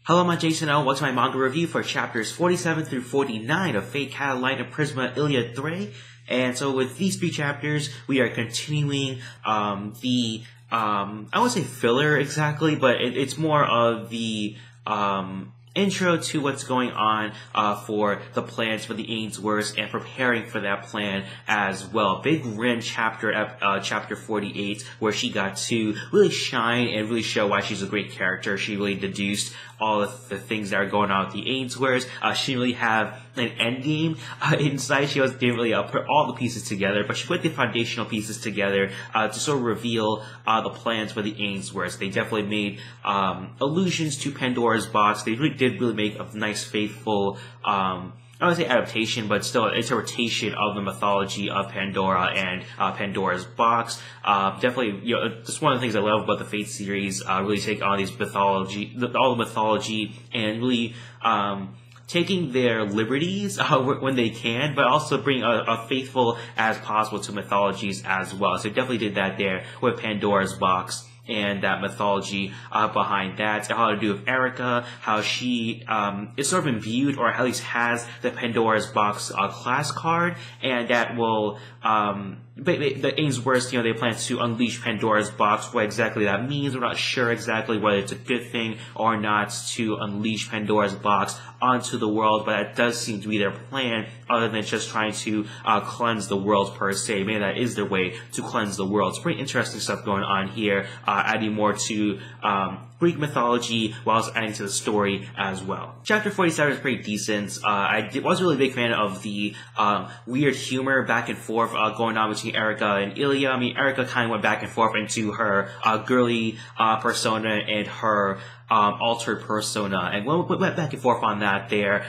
Hello, I'm Jason L. Welcome to my manga review for chapters 47 through 49 of Fate Kaleid and Prisma Illya 3. And so with these three chapters, we are continuing I won't say filler exactly, but it's more of the intro to what's going on for the plans for the Ainsworths and preparing for that plan as well. Big Rin chapter, chapter 48, where she got to really shine and really show why she's a great character. She really deduced all of the things that are going on with the Ainsworths. She didn't really have an end game inside. She didn't really put all the pieces together, but she put the foundational pieces together to sort of reveal the plans for the Ainsworths. They definitely made allusions to Pandora's box. They really did make a nice, faithful I don't want to say adaptation, but still interpretation of the mythology of Pandora and Pandora's box. Definitely, just one of the things I love about the Fate series, really take on these all the mythology, and really taking their liberties when they can, but also bring a faithful as possible to mythologies as well. So definitely did that there with Pandora's box and that mythology behind that. It had to do with Erica, how she is sort of imbued, or at least has the Pandora's box class card, and that will the Ainsworths, they plan to unleash Pandora's box. What exactly that means, we're not sure exactly whether it's a good thing or not to unleash Pandora's box onto the world, but that does seem to be their plan, other than just trying to cleanse the world per se. Maybe that is their way to cleanse the world. It's pretty interesting stuff going on here, adding more to Greek mythology while also adding to the story as well. Chapter 47 is pretty decent. I was really a big fan of the weird humor back and forth going on between Erica and Illya. I mean, Erica kind of went back and forth into her girly persona and her altered persona, and when we went back and forth on that there,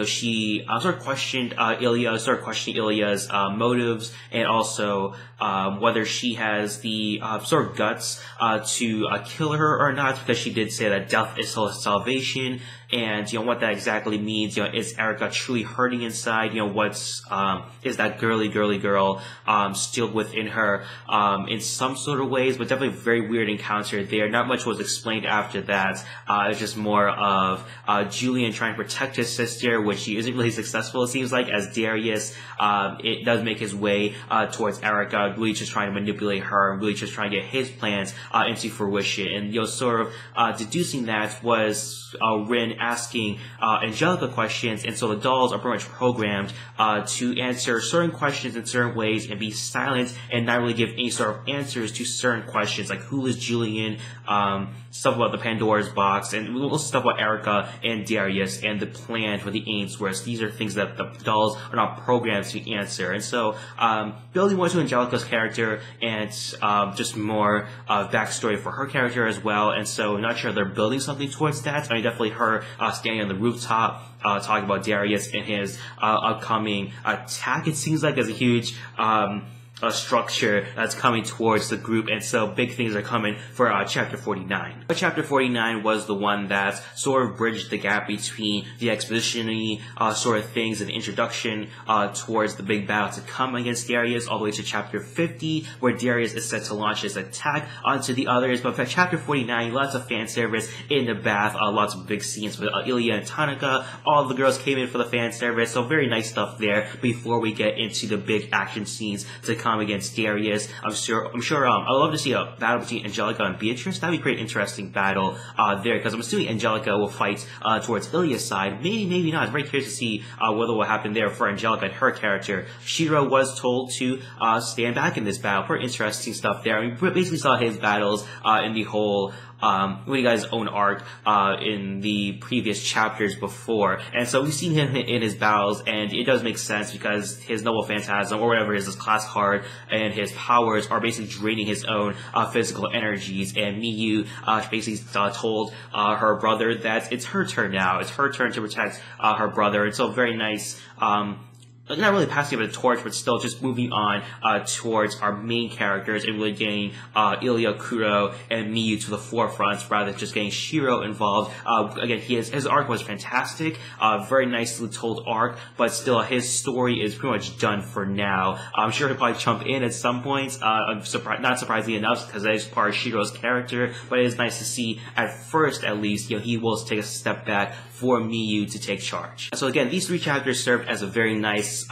she sort of questioned Ilya's motives, and also whether she has the sort of guts to kill her or not, because she did say that death is salvation. And what that exactly means, is Erica truly hurting inside? What's is that girly girl still within her in some sort of ways? But definitely a very weird encounter there. Not much was explained after that. It was just more of Julian trying to protect his sister, which he isn't really successful, it seems like, as Darius it does make his way towards Erica, really just trying to manipulate her, and really just trying to get his plans into fruition. And sort of deducing that was Rin asking Angelica questions, and so the dolls are pretty much programmed to answer certain questions in certain ways and be silent and not really give any sort of answers to certain questions, like who is Julian, stuff about the Pandora's box, and also stuff about Erica and Darius and the plan for the Ainsworths. These are things that the dolls are not programmed to answer. And so building more to Angelica's character, and just more backstory for her character as well. And so I'm not sure they're building something towards that. I mean, definitely her standing on the rooftop talking about Darius and his upcoming attack. It seems like there's a huge structure that's coming towards the group, and so big things are coming for chapter 49. But chapter 49 was the one that sort of bridged the gap between the exposition-y sort of things and the introduction towards the big battle to come against Darius, all the way to chapter 50, where Darius is set to launch his attack onto the others. But for chapter 49, lots of fan service in the bath, lots of big scenes with Illya and Tanika. All the girls came in for the fan service, so very nice stuff there before we get into the big action scenes to come against Darius. I'm sure I'd love to see a battle between Angelica and Beatrice. That'd be a pretty interesting battle there, because I'm assuming Angelica will fight towards Ilya's side. Maybe not. I'm very curious to see what will happen there for Angelica and her character. Shiro was told to stand back in this battle. Pretty interesting stuff there. I mean, we basically saw his battles in the whole when he got his own arc in the previous chapters before, and so we've seen him in his battles, and it does make sense because his Noble Phantasm, or whatever is his class card, and his powers are basically draining his own physical energies. And Miyu basically told her brother that it's her turn now. It's her turn to protect her brother, and so very nice not really passing of the torch, but still just moving on towards our main characters and really getting Illya, Kuro, and Miyu to the forefront rather than just getting Shiro involved. Again, his arc was fantastic, very nicely told arc, but still his story is pretty much done for now. I'm sure he'll probably jump in at some point, not surprisingly enough, because that is part of Shiro's character, but it is nice to see, at first at least, he will take a step back for Miyu to take charge. So again, these 3 chapters served as a very nice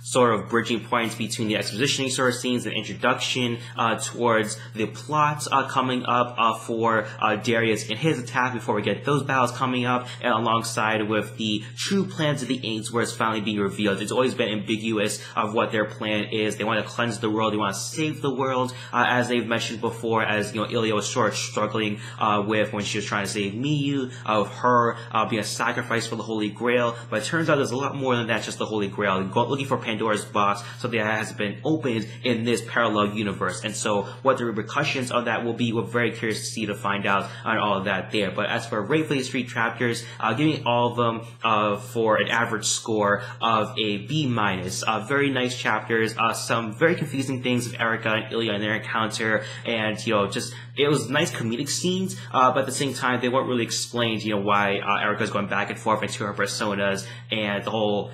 sort of bridging points between the expositioning sort of scenes and introduction towards the plot coming up for Darius and his attack before we get those battles coming up, and alongside with the true plans of the Ainsworths finally being revealed. It's always been ambiguous of what their plan is. They want to cleanse the world, they want to save the world, as they've mentioned before, as Illya was sort of struggling with when she was trying to save Miyu, of her being a sacrifice for the Holy Grail. But it turns out there's a lot more than that, just the Holy Grail. Looking for Pandora's box, something that has been opened in this parallel universe. And so what the repercussions of that will be, we're very curious to see, to find out on all of that there. But as for rate for these 3 chapters, giving all of them for an average score of a B-. Very nice chapters, some very confusing things with Erica and Illya and their encounter, and just it was nice comedic scenes, but at the same time they weren't really explained, why Erica's going back and forth into her personas, and the whole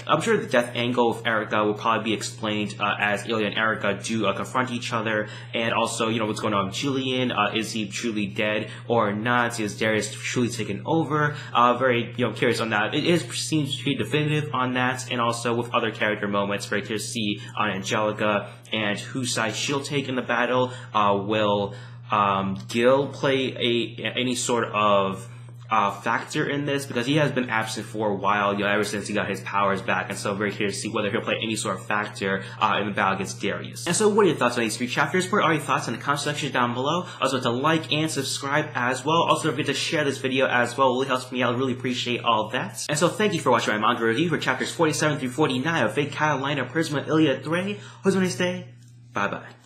I'm sure the death angle with Erica will probably be explained as Illya and Erica do confront each other, and also, what's going on with Julian. Is he truly dead or not? Is Darius truly taken over? Very, curious on that. Seems to be definitive on that, and also with other character moments. Very curious to see on Angelica and whose side she'll take in the battle. Will Gil play any sort of factor in this, because he has been absent for a while, ever since he got his powers back, and so very curious to see whether he'll play any sort of factor in the battle against Darius. And so what are your thoughts on these 3 chapters? What are your thoughts in the comment section down below? Also, to like and subscribe as well. Also, don't forget to share this video as well. It really helps me out. I really appreciate all of that. And so thank you for watching my manga review for chapters 47 through 49 of Fate Carolina Prisma Illya 3. Hope you have a nice day. Bye bye.